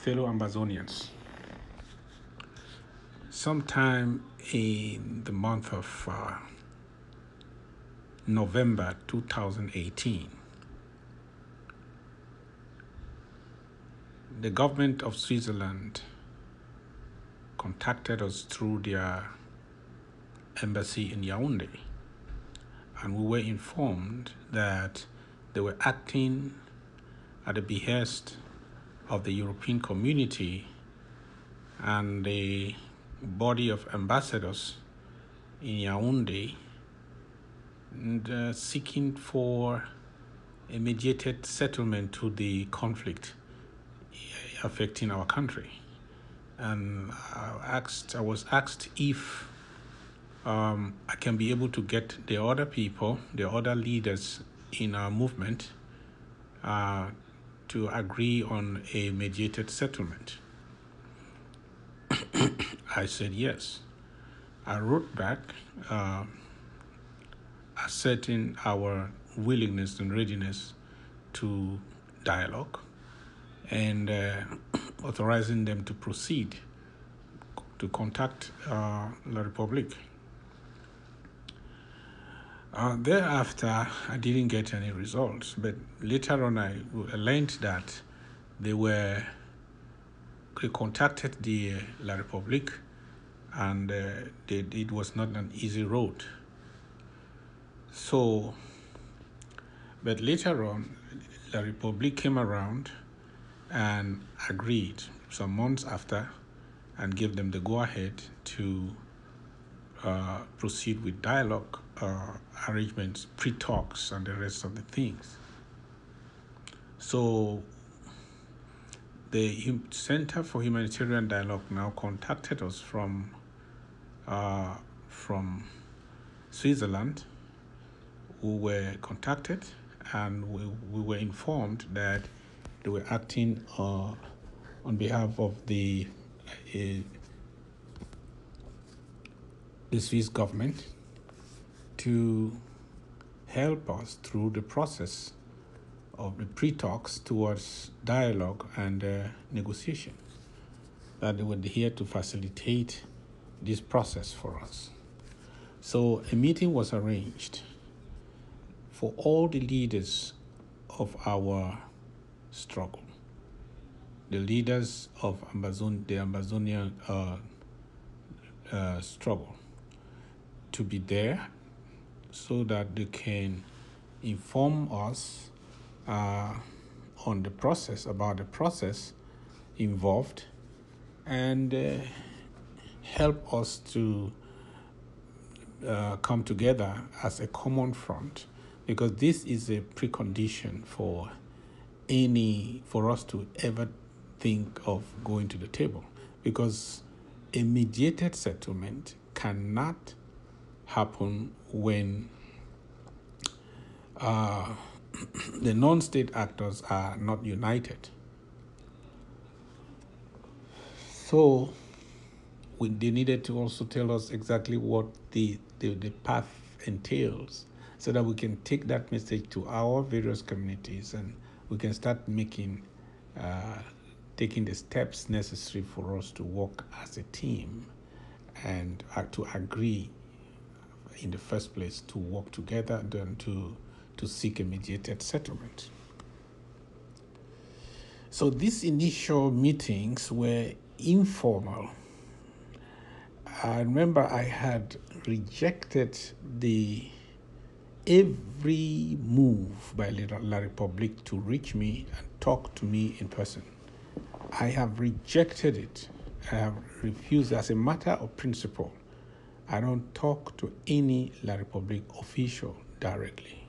fellow Amazonians. Sometime in the month of November 2018, the government of Switzerland contacted us through their embassy in Yaoundé, and we were informed that they were acting at the behest of the European community and the body of ambassadors in Yaoundé, and seeking for a mediated settlement to the conflict affecting our country. And I was asked if I can be able to get the other people, the other leaders in our movement, to agree on a mediated settlement. I said yes. I wrote back asserting our willingness and readiness to dialogue and authorizing them to proceed to contact La République. Thereafter, I didn't get any results, but later on I learned that they contacted the La République, and it was not an easy road. So, but later on, La République came around and agreed some months after and gave them the go-ahead to proceed with dialogue arrangements, pre-talks, and the rest of the things. So the Center for Humanitarian Dialogue now contacted us from Switzerland, who were contacted, and we were informed that they were acting on behalf of the Swiss government to help us through the process of the pre-talks towards dialogue and negotiation, that they were here to facilitate this process for us. So a meeting was arranged for all the leaders of our struggle, the leaders of the Amazonian struggle, to be there so that they can inform us on the process, about the process involved, and help us to come together as a common front, because this is a precondition for us to ever think of going to the table, because a mediated settlement cannot happen when the non-state actors are not united. So they needed to also tell us exactly what the path entails, so that we can take that message to our various communities and we can start taking the steps necessary for us to work as a team and to agree in the first place to work together, then to seek a mediated settlement. So these initial meetings were informal. I remember I had rejected every move by La République to reach me and talk to me in person. I have rejected it. I have refused as a matter of principle. I don't talk to any La République official directly.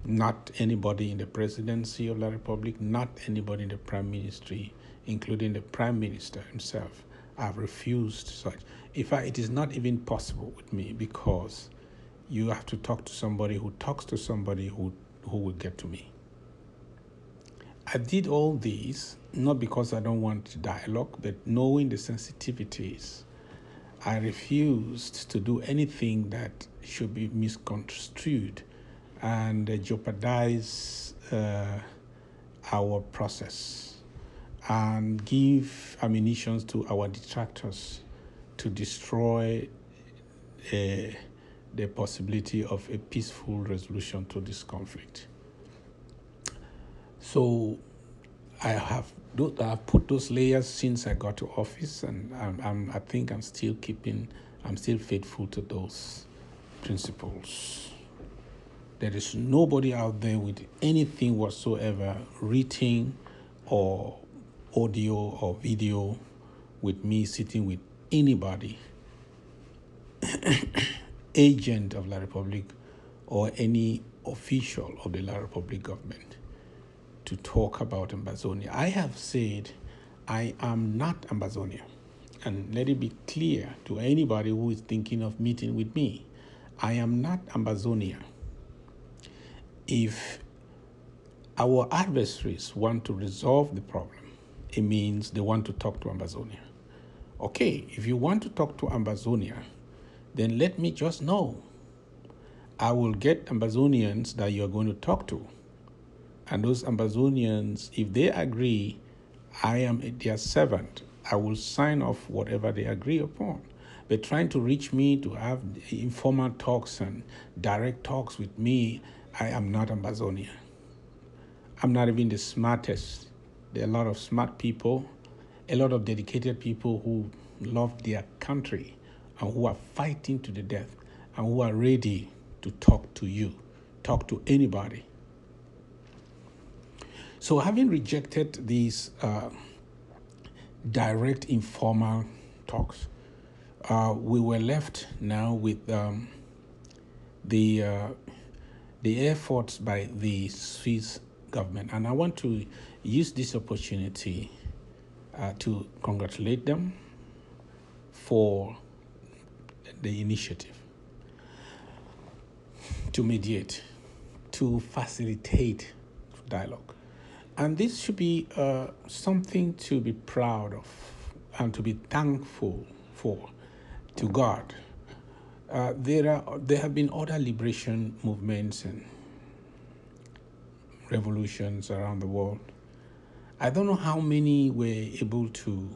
Not anybody in the presidency of La République, not anybody in the prime ministry, including the prime minister himself. I've refused such. In fact, it is not even possible with me, because you have to talk to somebody who talks to somebody who will get to me. I did all these not because I don't want dialogue, but knowing the sensitivities. I refused to do anything that should be misconstrued and jeopardize our process. and give ammunition to our detractors to destroy the possibility of a peaceful resolution to this conflict. So I have put those layers since I got to office, and I think I'm still faithful to those principles. There is nobody out there with anything whatsoever, written or audio or video, with me sitting with anybody, agent of La Republic or any official of the La Republic government, to talk about Ambazonia. I have said I am not Ambazonia. And let it be clear to anybody who is thinking of meeting with me, I am not Ambazonia. If our adversaries want to resolve the problem, it means they want to talk to Ambazonia. Okay, if you want to talk to Ambazonia, then let me just know. I will get Ambazonians that you're going to talk to. And those Ambazonians, if they agree, I am their servant, I will sign off whatever they agree upon. But trying to reach me to have informal talks and direct talks with me, I am not Ambazonia. I'm not even the smartest. There are a lot of smart people, a lot of dedicated people who love their country and who are fighting to the death and who are ready to talk to you, talk to anybody. So having rejected these direct informal talks, we were left now with the efforts by the Swiss government. And I want to use this opportunity to congratulate them for the initiative to mediate, to facilitate dialogue. And this should be something to be proud of and to be thankful for to God. There have been other liberation movements and revolutions around the world. I don't know how many were able to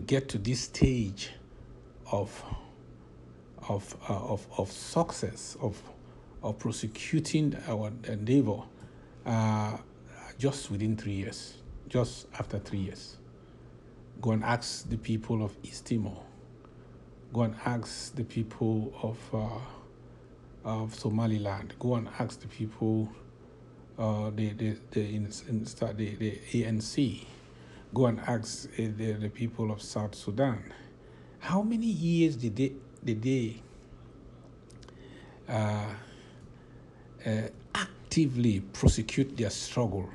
get to this stage of success, of prosecuting our endeavor just within 3 years, just after 3 years. Go and ask the people of East Timor. Go and ask the people of Somaliland. Go and ask the people, the ANC. Go and ask the people of South Sudan. How many years did they actively prosecute their struggle?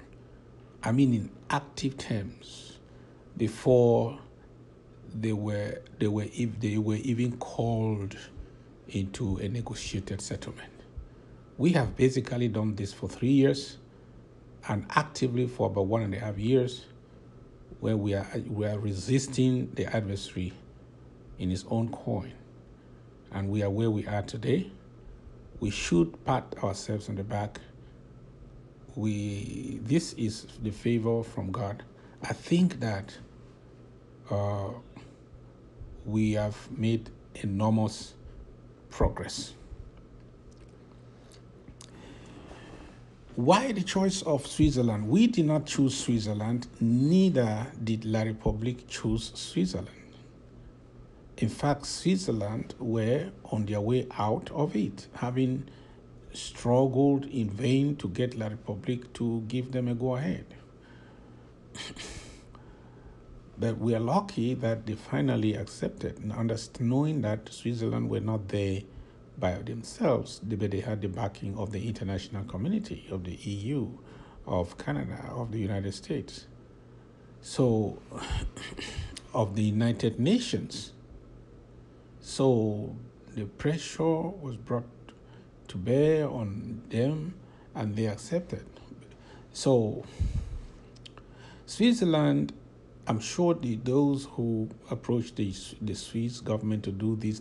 I mean, in active terms, before they were even called into a negotiated settlement. We have basically done this for 3 years, and actively for about 1.5 years, where we are resisting the adversary in his own coin, and we are where we are today. We should pat ourselves on the back. This is the favor from God. I think that we have made enormous progress. Why the choice of Switzerland? We did not choose Switzerland, neither did La Republique choose Switzerland. In fact, Switzerland were on their way out of it, having struggled in vain to get La Republique to give them a go-ahead. But we are lucky that they finally accepted, knowing that Switzerland were not there by themselves, but they had the backing of the international community, of the EU, of Canada, of the United States, so of the United Nations. So the pressure was brought to bear on them, and they accepted. So Switzerland, I'm sure those who approach the Swiss government to do this,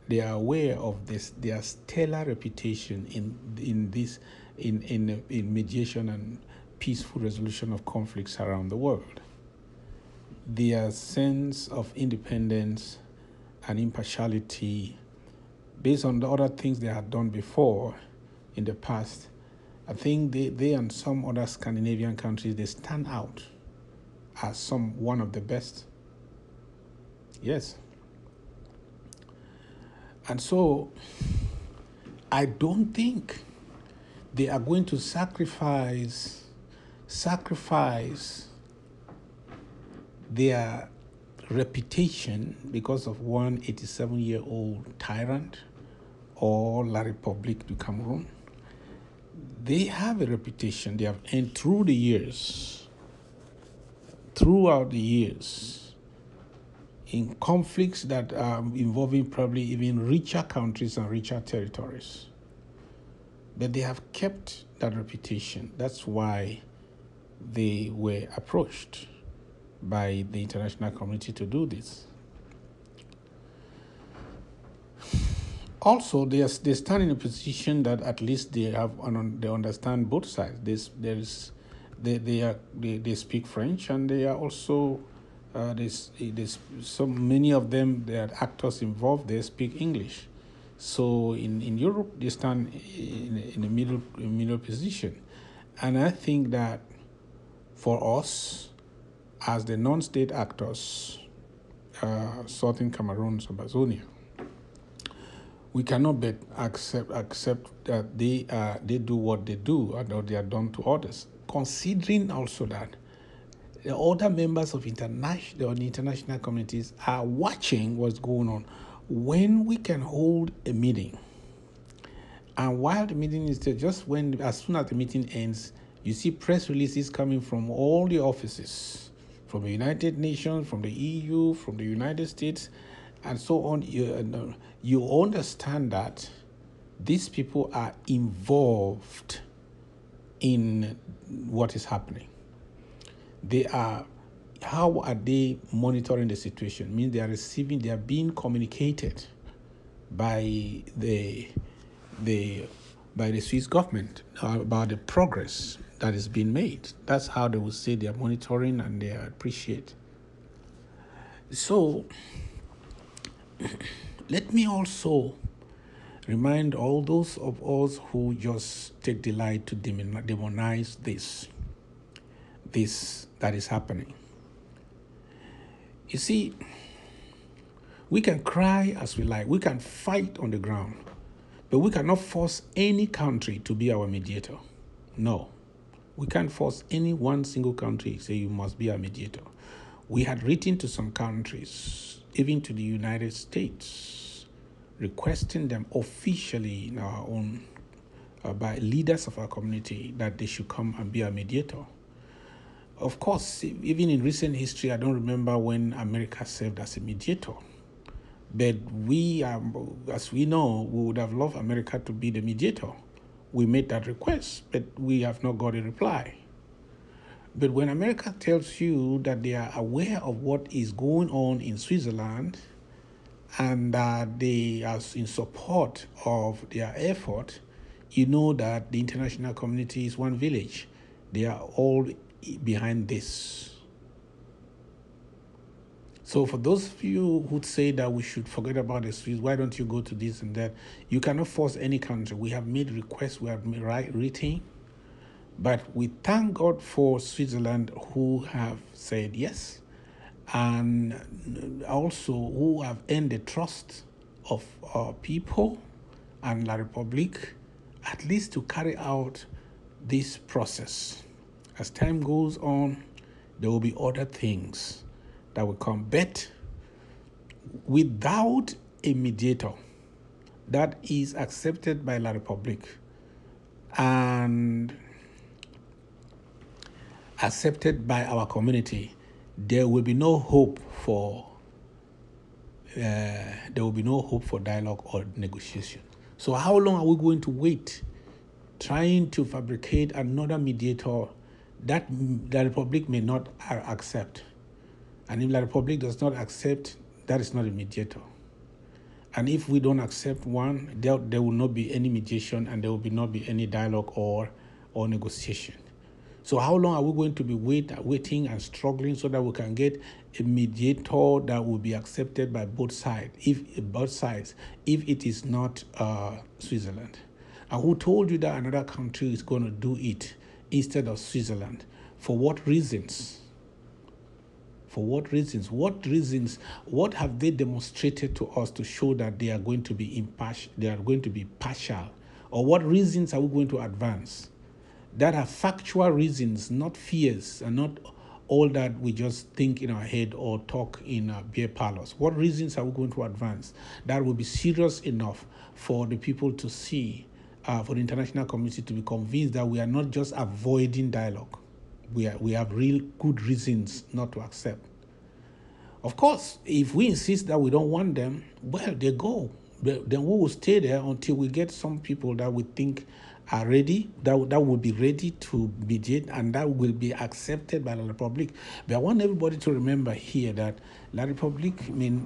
they are aware of this, their stellar reputation in mediation and peaceful resolution of conflicts around the world. Their sense of independence and impartiality, based on the other things they had done before in the past, I think they and some other Scandinavian countries, they stand out as one of the best. Yes. And so I don't think they are going to sacrifice their reputation because of one 87-year-old tyrant or La République du Cameroon. They have a reputation they have earned throughout the years, in conflicts that are involving probably even richer countries and richer territories. But they have kept that reputation. That's why they were approached by the international community to do this. Also, they stand in a position that at least they understand both sides. They speak French, and they are also so many of them, they are actors involved. They speak English. So in Europe, they stand in a middle position, and I think that for us, as the non-state actors, Southern Cameroon, Ambazonia, we cannot but accept that they do what they do or they are done to others. Considering also that the other members of the international communities are watching what's going on. When we can hold a meeting, and while the meeting is there, as soon as the meeting ends, you see press releases coming from all the offices, from the United Nations, from the EU, from the United States, and so on. You understand that these people are involved in what is happening. How are they monitoring the situation? It means they are being communicated by the Swiss government about the progress that is being made. That's how they will say they are monitoring and they appreciate. So let me also remind all those of us who just take delight to demonize this that is happening. You see, we can cry as we like, we can fight on the ground, but we cannot force any country to be our mediator. No, we can't force any one single country say you must be our mediator. We had written to some countries, even to the United States, requesting them officially in our own, by leaders of our community, that they should come and be our mediator. Of course, even in recent history, I don't remember when America served as a mediator. But we, as we know, we would have loved America to be the mediator. We made that request, but we have not got a reply. But when America tells you that they are aware of what is going on in Switzerland and that they are in support of their effort, you know that the international community is one village. They are all behind this. So for those of you who say that we should forget about the Swiss, why don't you go to this and that? You cannot force any country. We have made requests, we have written, but we thank God for Switzerland who have said yes, and also who have earned the trust of our people and La République, at least to carry out this process. As time goes on, there will be other things that will come. But without a mediator that is accepted by La République and accepted by our community, there will be no hope for dialogue or negotiation. So how long are we going to wait, trying to fabricate another mediator that the Republic may not accept? And if the Republic does not accept, that is not a mediator. And if we don't accept one, there will not be any mediation and there will not be any dialogue or negotiation. So how long are we going to be waiting and struggling so that we can get a mediator that will be accepted by both sides, if it is not Switzerland? And who told you that another country is going to do it instead of Switzerland? For what reasons? For what reasons? What have they demonstrated to us to show that they are going to be impartial? They are going to be partial? Or what reasons are we going to advance? That are factual reasons, not fears, and not all that we just think in our head or talk in beer parlors. What reasons are we going to advance that will be serious enough for the people to see, for the international community to be convinced that we are not just avoiding dialogue? We have real good reasons not to accept. Of course, if we insist that we don't want them, well, they go. Then we will stay there until we get some people that we think are ready, that will be ready to mediate, and that will be accepted by the Republic. But I want everybody to remember here that La Republic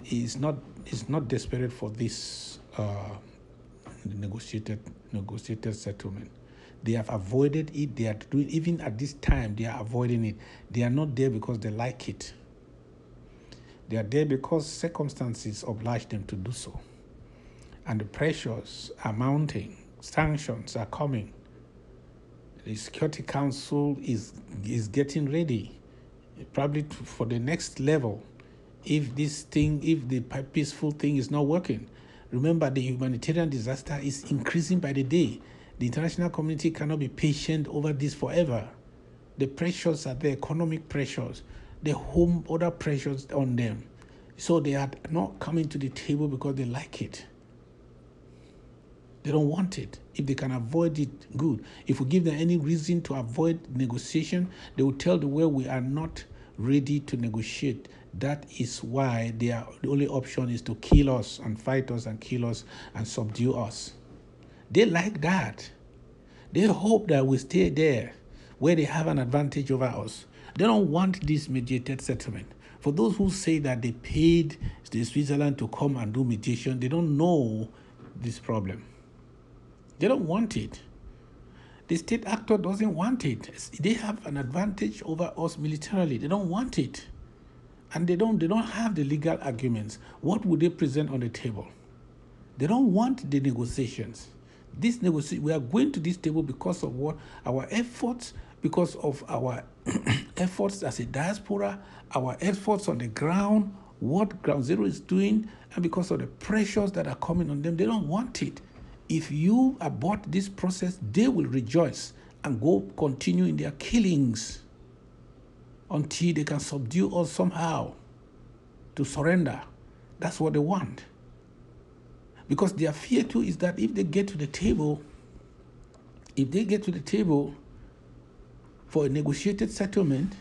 is not desperate for this negotiated settlement. They have avoided it. They are doing, even at this time, they are avoiding it. They are not there because they like it. They are there because circumstances oblige them to do so. And the pressures are mounting. Sanctions are coming. The Security Council is getting ready, probably for the next level. If the peaceful thing is not working, remember the humanitarian disaster is increasing by the day. The international community cannot be patient over this forever. The pressures are the economic pressures, the other pressures on them. So they are not coming to the table because they like it. They don't want it. If they can avoid it, good. If we give them any reason to avoid negotiation, they will tell the world we are not ready to negotiate. That is why the only option is to kill us and fight us and kill us and subdue us. They like that. They hope that we stay there where they have an advantage over us. They don't want this mediated settlement. For those who say that they paid the Switzerland to come and do mediation, they don't know this problem. They don't want it. The state actor doesn't want it. They have an advantage over us militarily. They don't want it. And they don't have the legal arguments. What would they present on the table? They don't want the negotiations. We are going to this table because of what our efforts, because of our efforts as a diaspora, our efforts on the ground, what Ground Zero is doing, and because of the pressures that are coming on them. They don't want it. If you abort this process, they will rejoice and continue in their killings until they can subdue us somehow to surrender. That's what they want. Because their fear too is that if they get to the table for a negotiated settlement,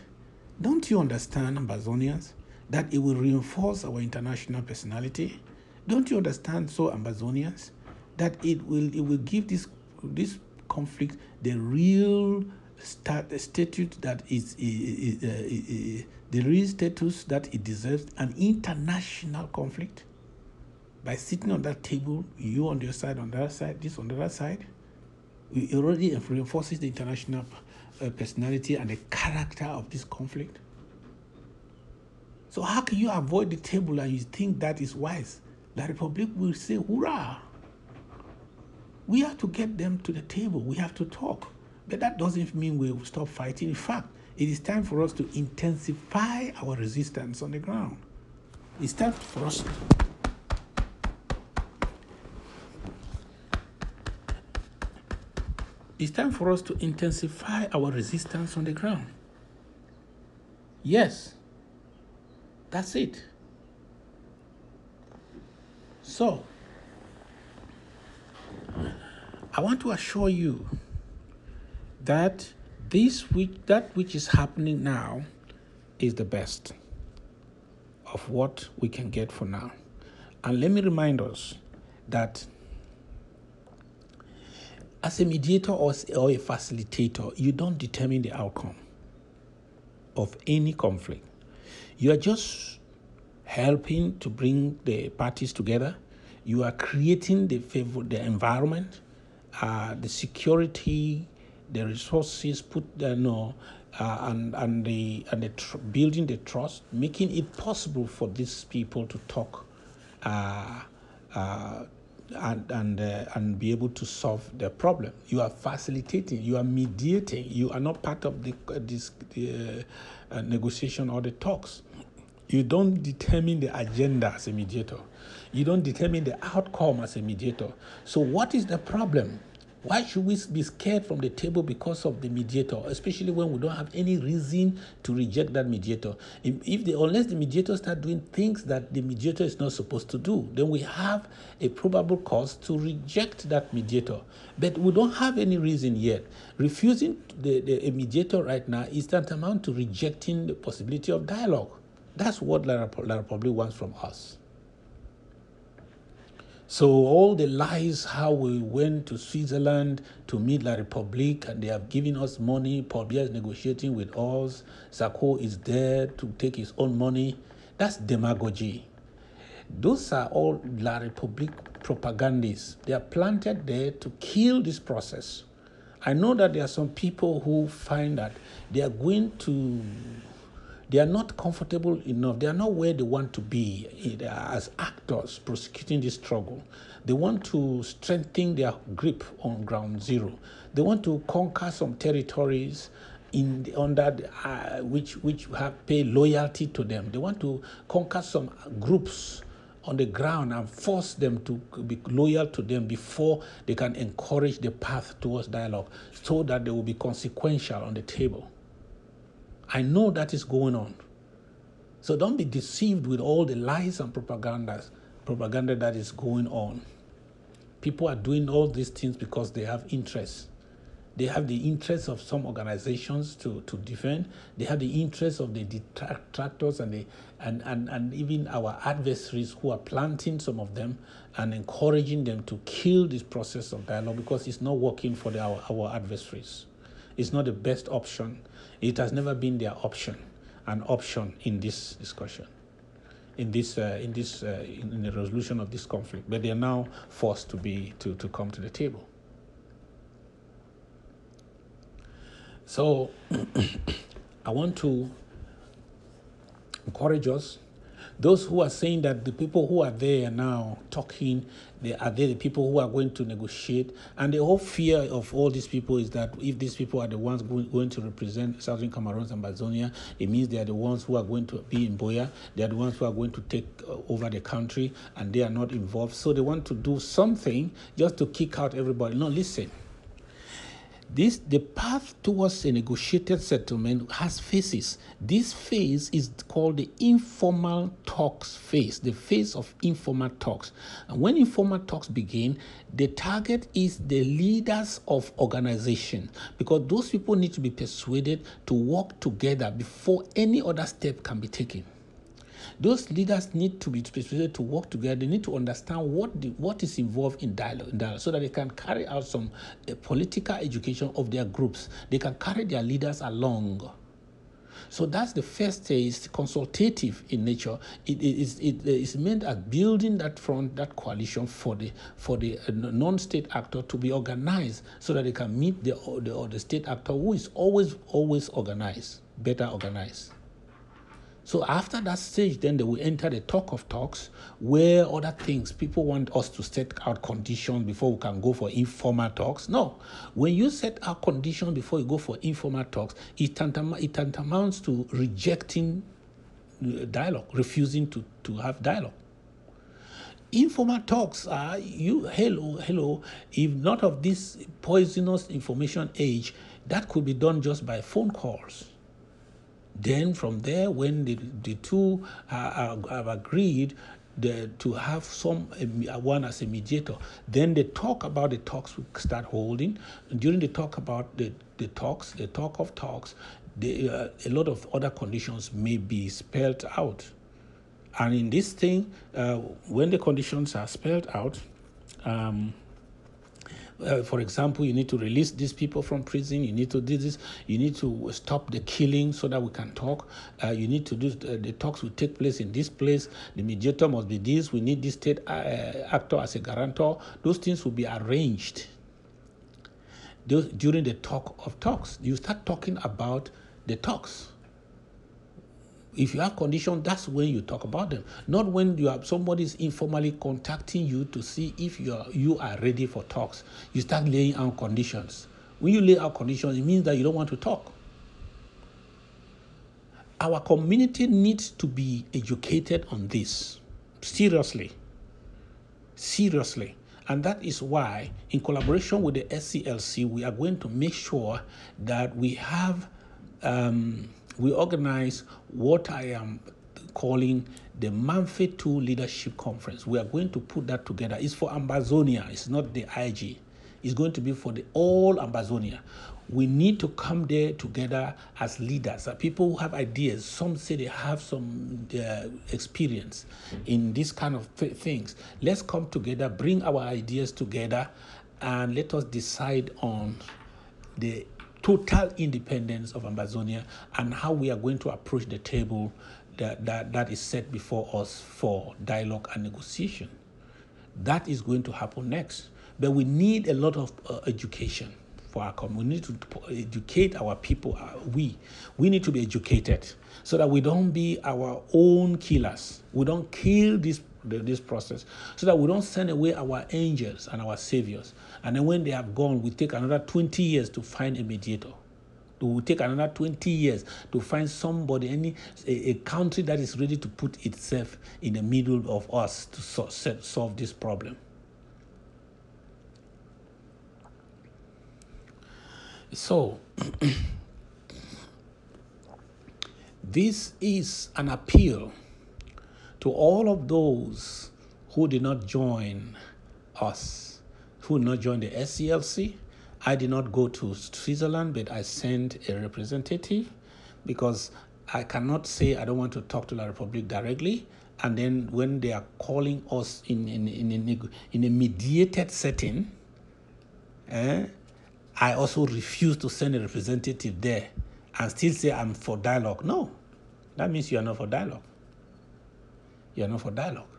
don't you understand, Amazonians, that it will reinforce our international personality? Don't you understand, Amazonians, that it will give this conflict the real status that the real status that it deserves, an international conflict? By sitting on that table, you on your side, on the other side, this on the other side, it already reinforces the international personality and the character of this conflict. So how can you avoid the table and you think that is wise? La Republic will say, hurrah! We have to get them to the table. We have to talk. But that doesn't mean we will stop fighting. In fact, it is time for us to intensify our resistance on the ground. It's time for us to intensify our resistance on the ground. Yes, that's it. So, I want to assure you that that which is happening now is the best of what we can get for now. And let me remind us that as a mediator or a facilitator, you don't determine the outcome of any conflict. You are just helping to bring the parties together. You are creating the environment, the security, the resources put there, building the trust, making it possible for these people to talk and be able to solve the problem. You are facilitating, you are mediating, you are not part of the negotiation or the talks. You don't determine the agenda as a mediator. You don't determine the outcome as a mediator. So what is the problem? Why should we be scared from the table because of the mediator, especially when we don't have any reason to reject that mediator? Unless the mediator start doing things that the mediator is not supposed to do, then we have a probable cause to reject that mediator. But we don't have any reason yet. Refusing a mediator right now is tantamount to rejecting the possibility of dialogue. That's what La Republic wants from us. So all the lies, how we went to Switzerland to meet La Republique and they have given us money, Paul Biya is negotiating with us, Sako is there to take his own money, that's demagogy. Those are all La Republique propagandists. They are planted there to kill this process. I know that there are some people who find that they are not comfortable enough. They are not where they want to be as actors prosecuting this struggle. They want to strengthen their grip on ground zero. They want to conquer some territories which have pay loyalty to them. They want to conquer some groups on the ground and force them to be loyal to them before they can encourage the path towards dialogue, so that they will be consequential on the table. I know that is going on. So don't be deceived with all the lies and propaganda that is going on. People are doing all these things because they have interests. They have the interests of some organizations to defend. They have the interests of the detractors and even our adversaries who are planting some of them and encouraging them to kill this process of dialogue because it's not working for our adversaries. It's not the best option. It has never been their option, an option in this discussion, in the resolution of this conflict. But they are now forced to come to the table. So I want to encourage us. Those who are saying that the people who are there now talking, the people who are going to negotiate, and the whole fear of all these people is that if these people are the ones going to represent Southern Cameroon and Amazonia, it means they are the ones who are going to be in Boya, they are the ones who are going to take over the country, and they are not involved. So they want to do something just to kick out everybody. No, listen. The path towards a negotiated settlement has phases. This phase is called the informal talks phase, the phase of informal talks. And when informal talks begin, the target is the leaders of organization, because those people need to be persuaded to work together before any other step can be taken. Those leaders need to be persuaded to work together. They need to understand what is involved in dialogue, so that they can carry out some political education of their groups. They can carry their leaders along. So that's the first stage, consultative in nature. It is meant as building that front, that coalition for the non-state actor to be organized, so that they can meet the state actor who is always organized, better organized. So after that stage, then they will enter the talk of talks, where other things, people want us to set out conditions before we can go for informal talks. No, when you set out conditions before you go for informal talks, it tantamounts to rejecting dialogue, refusing to have dialogue. Informal talks are, hello, if not of this poisonous information age, that could be done just by phone calls. Then from there, when the two have agreed to have one as a mediator, then they talk about the talks we start holding. And during the talk about the talk of talks, a lot of other conditions may be spelled out. And in this thing, when the conditions are spelled out, for example, you need to release these people from prison. You need to do this. You need to stop the killing so that we can talk. You need to do the talks will take place in this place. The mediator must be this. We need this state actor as a guarantor. Those things will be arranged. during the talk of talks. You start talking about the talks. If you have conditions, that's when you talk about them. Not when you have somebody's informally contacting you to see if you are ready for talks. You start laying out conditions. When you lay out conditions, it means that you don't want to talk. Our community needs to be educated on this. Seriously. And that is why, in collaboration with the SCLC, we are going to make sure that we have, we organize what I am calling the Manfred II Leadership Conference. We are going to put that together. It's for Ambazonia. It's not the IG. It's going to be for the all Ambazonia. We need to come there together as leaders, people who have ideas. Some say they have some experience in this kind of things. Let's come together, bring our ideas together, and let us decide on the total independence of Ambazonia and how we are going to approach the table that is set before us for dialogue and negotiation. That is going to happen next. But we need a lot of education for our community. We need to educate our people. We need to be educated so that we don't be our own killers. We don't kill this process, so that we don't send away our angels and our saviors. And then when they have gone, we take another 20 years to find a mediator. It will take another 20 years to find somebody, a country that is ready to put itself in the middle of us to solve this problem. So, this is an appeal to all of those who did not join us, who did not join the SCLC. I did not go to Switzerland, but I sent a representative because I cannot say I don't want to talk to La Republic directly. And then when they are calling us in a mediated setting, I also refuse to send a representative there and still say I'm for dialogue. No, that means you are not for dialogue. You are not for dialogue.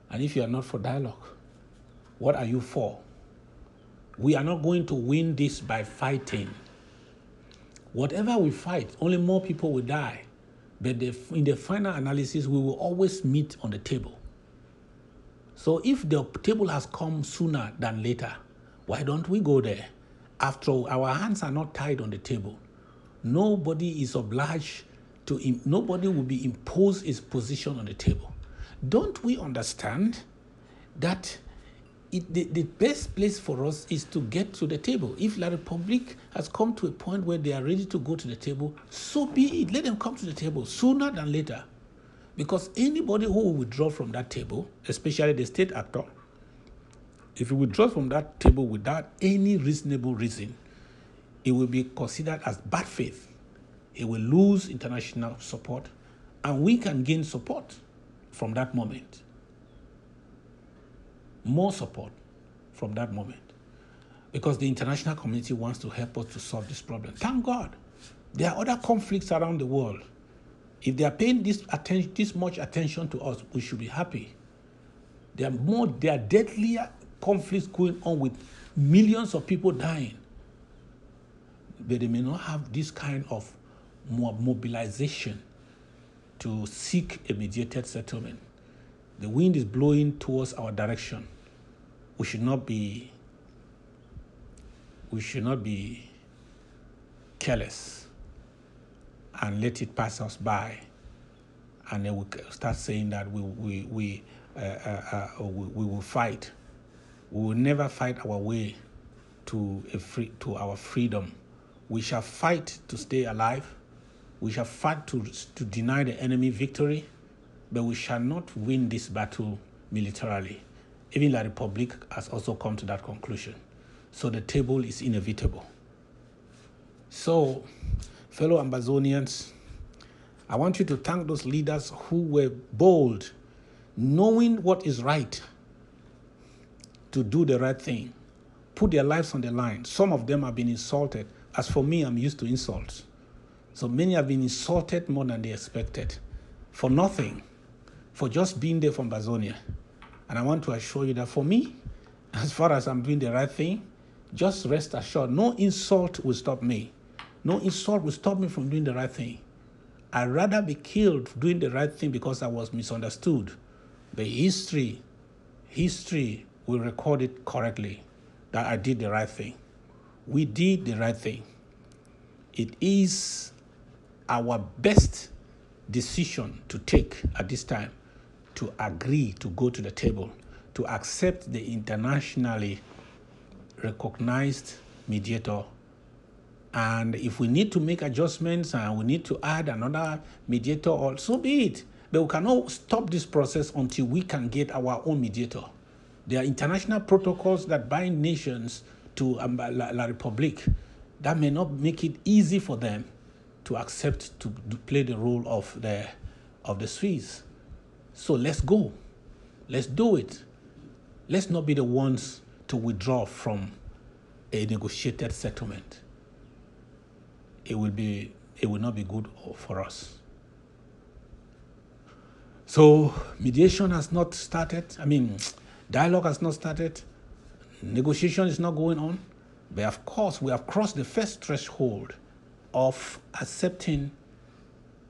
And if you are not for dialogue, what are you for? We are not going to win this by fighting. Whatever we fight, only more people will die. But in the final analysis, we will always meet on the table. So if the table has come sooner than later, why don't we go there? After all, our hands are not tied on the table. Nobody is obliged to, nobody will be imposed his position on the table. Don't we understand that the best place for us is to get to the table? If La Republic has come to a point where they are ready to go to the table, so be it. Let them come to the table sooner than later. Because anybody who will withdraw from that table, especially the state actor, if he withdraws from that table without any reasonable reason, it will be considered as bad faith. He will lose international support, and we can gain support from that moment. More support from that moment. Because the international community wants to help us to solve this problem. Thank God. There are other conflicts around the world. If they are paying this much attention to us, we should be happy. There are deadlier conflicts going on with millions of people dying. But they may not have this kind of mobilization to seek a mediated settlement. The wind is blowing towards our direction. We should not be careless and let it pass us by, and then we start saying that we will fight. We will never fight our way to our freedom. We shall fight to stay alive. We shall fight to deny the enemy victory, but we shall not win this battle militarily. Even La Republic has also come to that conclusion. So the table is inevitable. So, fellow Ambazonians, I want you to thank those leaders who were bold, knowing what is right, to do the right thing, put their lives on the line. Some of them have been insulted. As for me, I'm used to insults. So many have been insulted more than they expected, for nothing, for just being there from Ambazonia. And I want to assure you that for me, as far as I'm doing the right thing, just rest assured, no insult will stop me. No insult will stop me from doing the right thing. I'd rather be killed doing the right thing because I was misunderstood. But history will record it correctly that I did the right thing. We did the right thing. It is our best decision to take at this time to agree to go to the table, to accept the internationally recognized mediator. And if we need to make adjustments and we need to add another mediator, or so be it. But we cannot stop this process until we can get our own mediator. There are international protocols that bind nations to La Republique that may not make it easy for them to accept to play the role of the Swiss. So let's go. Let's do it. Let's not be the ones to withdraw from a negotiated settlement. It will not be good for us. So mediation has not started. Dialogue has not started. Negotiation is not going on. But of course, we have crossed the first threshold of accepting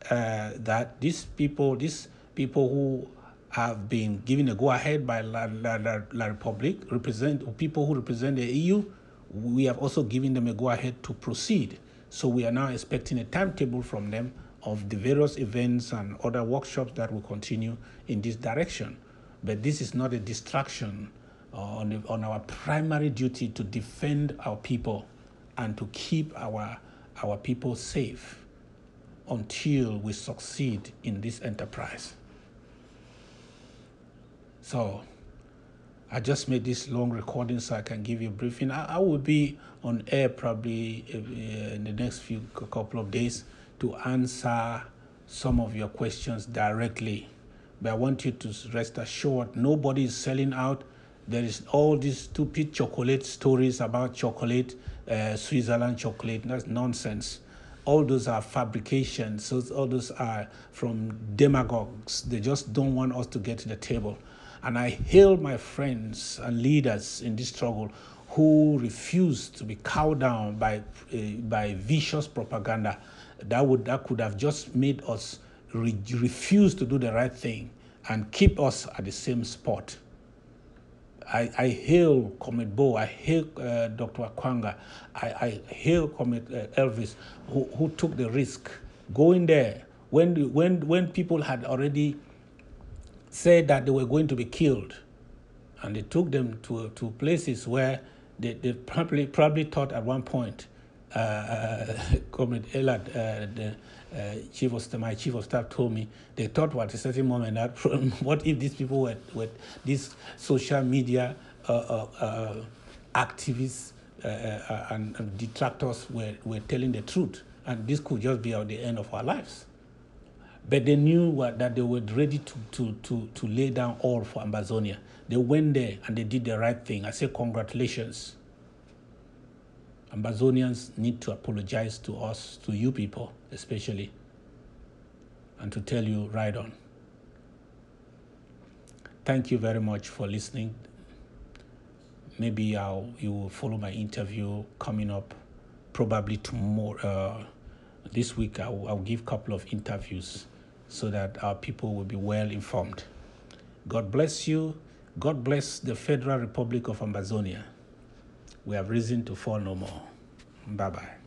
that these people who have been given a go-ahead by La République, people who represent the EU, we have also given them a go-ahead to proceed. So we are now expecting a timetable from them of the various events and other workshops that will continue in this direction. But this is not a distraction on our primary duty to defend our people and to keep our people safe until we succeed in this enterprise. So I just made this long recording so I can give you a briefing. I will be on air probably in the next couple of days to answer some of your questions directly. But I want you to rest assured, nobody is selling out. There is all these stupid chocolate stories about chocolate, Switzerland chocolate. That's nonsense. All those are fabrications. All those are from demagogues. They just don't want us to get to the table. And I hail my friends and leaders in this struggle who refuse to be cowed down by vicious propaganda that could have just made us refuse to do the right thing and keep us at the same spot. I hail Comrade Bo, I hail Dr. Akwanga, I hail Comrade Elvis, who took the risk going there when people had already said that they were going to be killed, and they took them to places where they probably thought at one point, Comrade Elad, my chief of staff told me, they thought at a certain moment that what if these people were these social media activists and detractors were telling the truth, and this could just be at the end of our lives. But they knew that they were ready to lay down all for Ambazonia. They went there and they did the right thing. I say congratulations. Ambazonians need to apologize to us, to you people especially, and to tell you right on. Thank you very much for listening. Maybe you will follow my interview coming up probably tomorrow. This week I'll give a couple of interviews so that our people will be well informed. God bless you. God bless the Federal Republic of Ambazonia. We have reason to fall no more. Bye-bye.